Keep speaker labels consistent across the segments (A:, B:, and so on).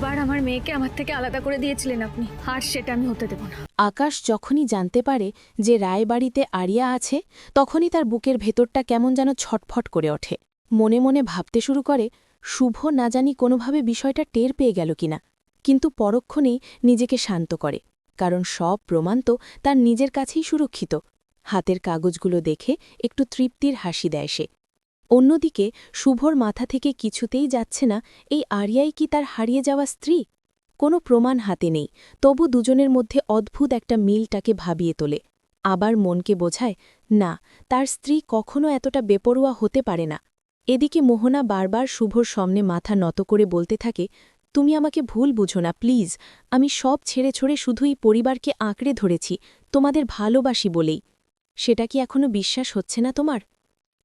A: কতবার আমার মেয়েকে আমার থেকে আলাদা করে দিয়েছিলেন আপনি, আর সেটা আমি হতে দেব না।
B: আকাশ যখনই জানতে পারে যে রায়বাড়িতে আরিয়া আছে তখনই তার বুকের ভেতরটা কেমন যেন ছটফট করে ওঠে। মনে মনে ভাবতে শুরু করে শুভ না জানি কোনোভাবে বিষয়টা টের পেয়ে গেল কিনা, কিন্তু পরক্ষণেই নিজেকে শান্ত করে, কারণ সব প্রমাণ তো তার নিজের কাছেই সুরক্ষিত। হাতের কাগজগুলো দেখে একটু তৃপ্তির হাসি দেয় সে। অন্যদিকে শুভর মাথা থেকে কিছুতেই যাচ্ছে না এই আরিয়াই কি তার হারিয়ে যাওয়া স্ত্রী। কোনো প্রমাণ হাতে নেই, তবু দুজনের মধ্যে অদ্ভুত একটা মিলটাকে ভাবিয়ে তোলে। আবার মনকে বোঝায় না, তার স্ত্রী কখনো এতটা বেপরোয়া হতে পারে না। এদিকে মোহনা বারবার শুভর সামনে মাথা নত করে বলতে থাকে, তুমি আমাকে ভুল বুঝো না প্লিজ, আমি সব ছেড়ে ছড়ে শুধুই পরিবারকে আঁকড়ে ধরেছি, তোমাদের ভালোবাসি বলেই। সেটা কি এখনো বিশ্বাস হচ্ছে না তোমার?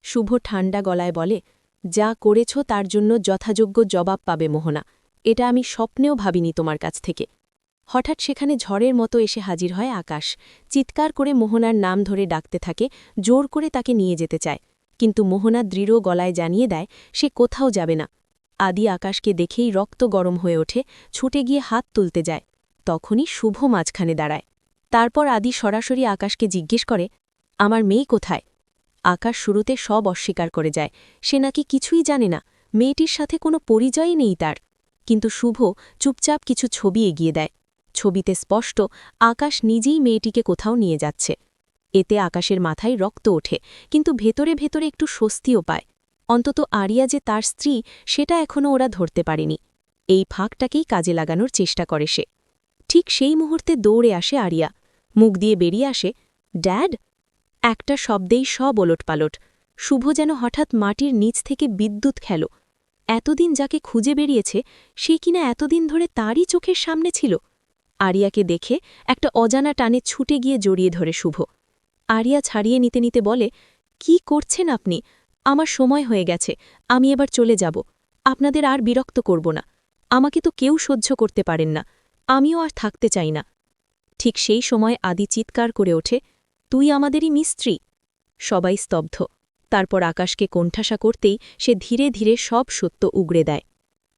B: শুভ ঠান্ডা গলায় বলে, যা করেছ তার জন্য যথাযোগ্য জবাব পাবে মোহনা, এটা আমি স্বপ্নেও ভাবিনি তোমার কাছ থেকে। হঠাৎ সেখানে ঝড়ের মতো এসে হাজির হয় আকাশ, চিৎকার করে মোহনার নাম ধরে ডাকতে থাকে, জোর করে তাকে নিয়ে যেতে চায়, কিন্তু মোহনা দৃঢ় গলায় জানিয়ে দেয় সে কোথাও যাবে না। আদি আকাশকে দেখেই রক্ত গরম হয়ে ওঠে, ছুটে গিয়ে হাত তুলতে যায়। তখনই শুভ মাঝখানে দাঁড়ায়। তারপর আদি সরাসরি আকাশকে জিজ্ঞেস করে, আমার মেয়ে কোথায়? আকাশ শুরুতে সব অস্বীকার করে যায়, সে নাকি কিছুই জানে না, মেয়েটির সাথে কোনো পরিচয়ই নেই তার। কিন্তু শুভ চুপচাপ কিছু ছবি এগিয়ে দেয়। ছবিতে স্পষ্ট আকাশ নিজেই মেয়েটিকে কোথাও নিয়ে যাচ্ছে। এতে আকাশের মাথায় রক্ত ওঠে, কিন্তু ভেতরে ভেতরে একটু স্বস্তিও পায়। অন্তত আরিয়া যে তার স্ত্রী সেটা এখনও ওরা ধরতে পারেনি। এই ফাঁকটাকেই কাজে লাগানোর চেষ্টা করে সে। ঠিক সেই মুহূর্তে দৌড়ে আসে আরিয়া, মুখ দিয়ে বেরিয়ে আসে, ড্যাড। একটা শব্দেই সব ওলটপালট। শুভ যেন হঠাৎ মাটির নিচ থেকে বিদ্যুৎ খেল। এতদিন যাকে খুঁজে বেরিয়েছে সে কিনা এতদিন ধরে তারই চোখের সামনে ছিল। আরিয়াকে দেখে একটা অজানা টানে ছুটে গিয়ে জড়িয়ে ধরে শুভ। আরিয়া ছাড়িয়ে নিতে নিতে বলে, কি করছেন আপনি? আমার সময় হয়ে গেছে, আমি এবার চলে যাব, আপনাদের আর বিরক্ত করব না। আমাকে তো কেউ সহ্য করতে পারেন না, আমিও আর থাকতে চাই না। ঠিক সেই সময় আদি চিৎকার করে ওঠে, তুই আমাদেরই মিস্ত্রি। সবাই স্তব্ধ। তারপর আকাশকে কোণঠাসা করতেই সে ধীরে ধীরে সব সত্য উগড়ে দেয়।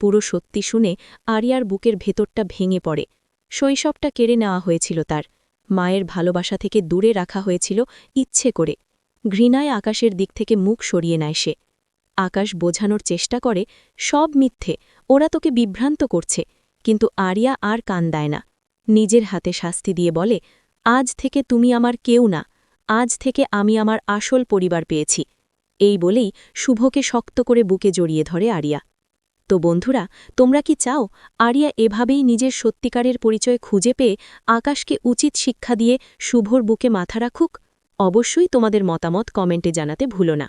B: পুরো সত্যি শুনে আরিয়ার বুকের ভেতরটা ভেঙে পড়ে। শৈশবটা কেড়ে নেওয়া হয়েছিল তার, মায়ের ভালোবাসা থেকে দূরে রাখা হয়েছিল ইচ্ছে করে। ঘৃণায় আকাশের দিক থেকে মুখ সরিয়ে নেয় সে। আকাশ বোঝানোর চেষ্টা করে, সব মিথ্যে, ওরা তোকে বিভ্রান্ত করছে, কিন্তু আরিয়া আর কান দেয় না। নিজের হাতে শাস্তি দিয়ে বলে, আজ থেকে তুমি আমার কেউ না, আজ থেকে আমি আমার আসল পরিবার পেয়েছি। এই বলেই শুভকে শক্ত করে বুকে জড়িয়ে ধরে আরিয়া। তো বন্ধুরা, তোমরা কি চাও আরিয়া এভাবেই নিজের সত্যিকারের পরিচয় খুঁজে পেয়ে আকাশকে উচিত শিক্ষা দিয়ে শুভর বুকে মাথা রাখুক? অবশ্যই তোমাদের মতামত কমেন্টে জানাতে ভুলো না।